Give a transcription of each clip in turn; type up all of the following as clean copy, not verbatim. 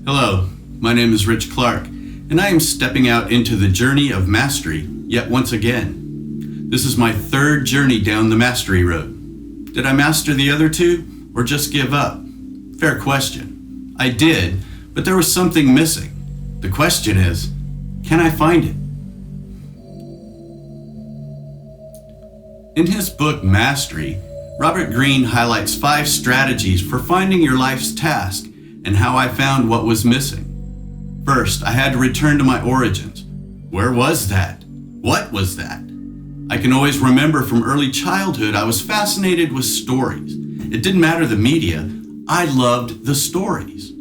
Hello, my name is Rich Clark, and I am stepping out into the journey of mastery yet once again. This is my third journey down the mastery road. Did I master the other two, or just give up? Fair question. I did, but there was something missing. The question is, can I find it? In his book, Mastery, Robert Greene highlights 5 strategies for finding your life's task and how I found what was missing. First, I had to return to my origins. Where was that? What was that? I can always remember from early childhood I was fascinated with stories. It didn't matter the media, I loved the stories.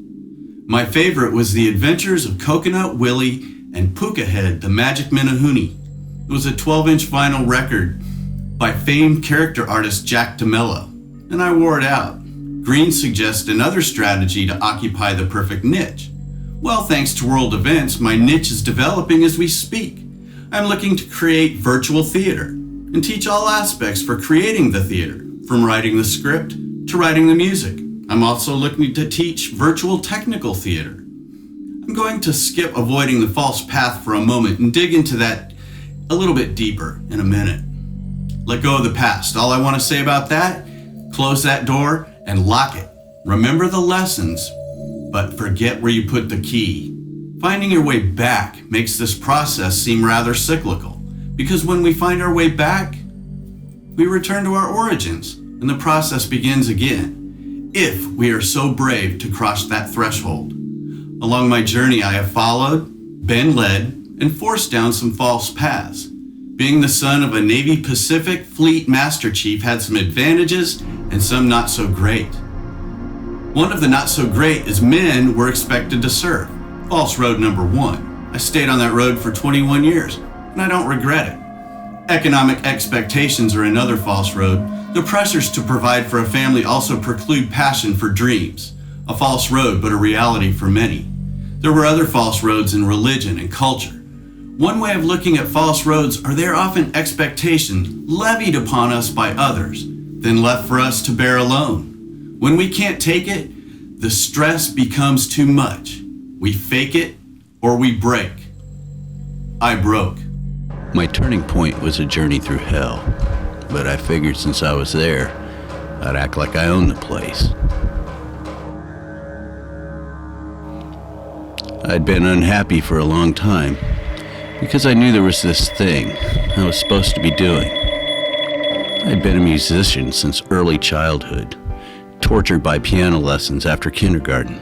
My favorite was The Adventures of Coconut Willie and Pukahead, the Magic Minahuni. It was a 12-inch vinyl record by famed character artist Jack DeMello, and I wore it out. Greene suggests another strategy to occupy the perfect niche. Well, thanks to world events, my niche is developing as we speak. I'm looking to create virtual theater and teach all aspects for creating the theater, from writing the script to writing the music. I'm also looking to teach virtual technical theater. I'm going to skip avoiding the false path for a moment and dig into that a little bit deeper in a minute. Let go of the past. All I want to say about that, close that door and lock it. Remember the lessons, but forget where you put the key. Finding your way back makes this process seem rather cyclical, because when we find our way back, we return to our origins, and the process begins again, if we are so brave to cross that threshold. Along my journey, I have followed, been led, and forced down some false paths. Being the son of a Navy Pacific Fleet Master Chief had some advantages and some not so great. One of the not so great is men were expected to serve. False road number 1. I stayed on that road for 21 years, and I don't regret it. Economic expectations are another false road. The pressures to provide for a family also preclude passion for dreams. A false road, but a reality for many. There were other false roads in religion and culture. One way of looking at false roads are they're often expectations levied upon us by others, then left for us to bear alone. When we can't take it, the stress becomes too much. We fake it or we break. I broke. My turning point was a journey through hell, but I figured since I was there, I'd act like I owned the place. I'd been unhappy for a long time because I knew there was this thing I was supposed to be doing. I'd been a musician since early childhood, tortured by piano lessons after kindergarten.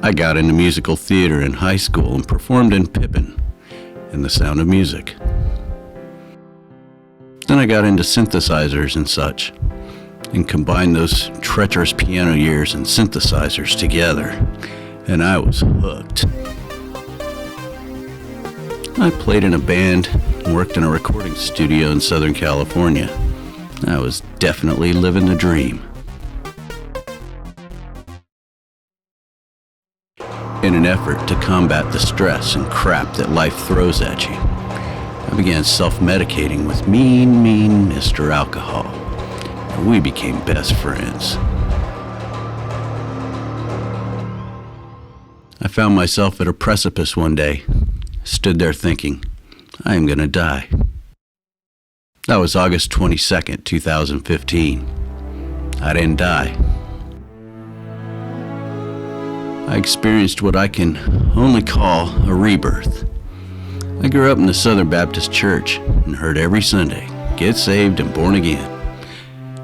I got into musical theater in high school and performed in Pippin and The Sound of Music. Then I got into synthesizers and such, and combined those treacherous piano years and synthesizers together, and I was hooked. I played in a band and worked in a recording studio in Southern California. I was definitely living the dream. In an effort to combat the stress and crap that life throws at you, I began self-medicating with mean Mr. Alcohol, and we became best friends. I found myself at a precipice one day, stood there thinking, I am gonna die. That was August 22nd, 2015. I didn't die. I experienced what I can only call a rebirth. I grew up in the Southern Baptist Church and heard every Sunday, get saved and born again.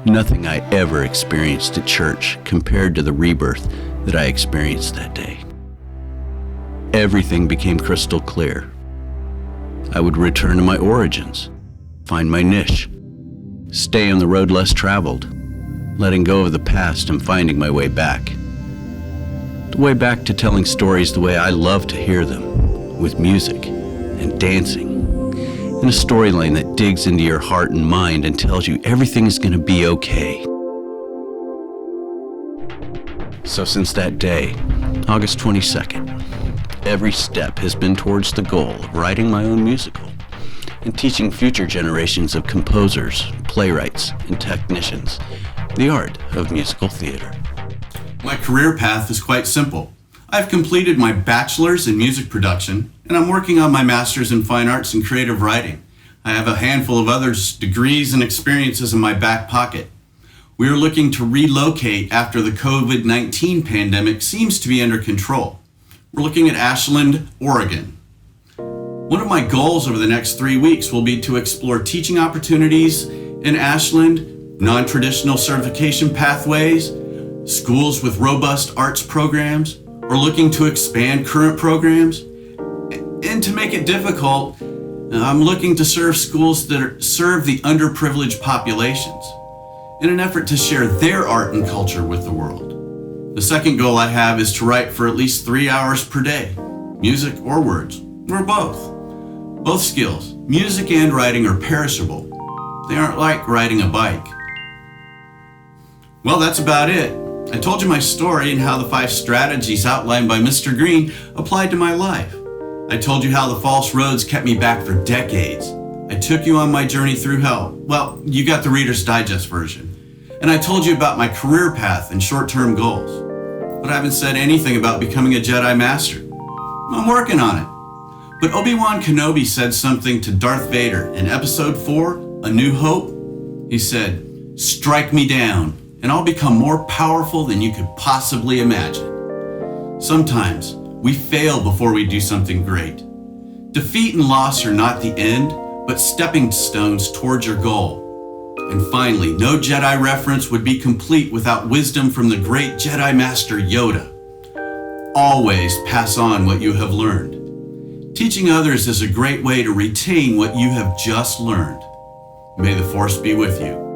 Nothing I ever experienced at church compared to the rebirth that I experienced that day. Everything became crystal clear. I would return to my origins, find my niche, stay on the road less traveled, letting go of the past and finding my way back. The way back to telling stories the way I love to hear them, with music and dancing, in a storyline that digs into your heart and mind and tells you everything is going to be okay. So since that day, August 22nd, every step has been towards the goal of writing my own musical and teaching future generations of composers, playwrights, and technicians the art of musical theater. My career path is quite simple. I've completed my bachelor's in music production, and I'm working on my master's in fine arts and creative writing. I have a handful of other degrees and experiences in my back pocket. We are looking to relocate after the COVID-19 pandemic seems to be under control. We're looking at Ashland, Oregon. One of my goals over the next 3 weeks will be to explore teaching opportunities in Ashland, non-traditional certification pathways, schools with robust arts programs, or looking to expand current programs. And to make it difficult, I'm looking to serve schools that serve the underprivileged populations in an effort to share their art and culture with the world. The second goal I have is to write for at least 3 hours per day, music or words, or both. Both skills, music and writing, are perishable. They aren't like riding a bike. Well, that's about it. I told you my story and how the 5 strategies outlined by Mr. Green applied to my life. I told you how the false roads kept me back for decades. I took you on my journey through hell. Well, you got the Reader's Digest version. And I told you about my career path and short-term goals. But I haven't said anything about becoming a Jedi Master. I'm working on it. But Obi-Wan Kenobi said something to Darth Vader in Episode 4, A New Hope. He said, "Strike me down, and I'll become more powerful than you could possibly imagine." Sometimes we fail before we do something great. Defeat and loss are not the end, but stepping stones towards your goal. And finally, no Jedi reference would be complete without wisdom from the great Jedi Master Yoda. Always pass on what you have learned. Teaching others is a great way to retain what you have just learned. May the Force be with you.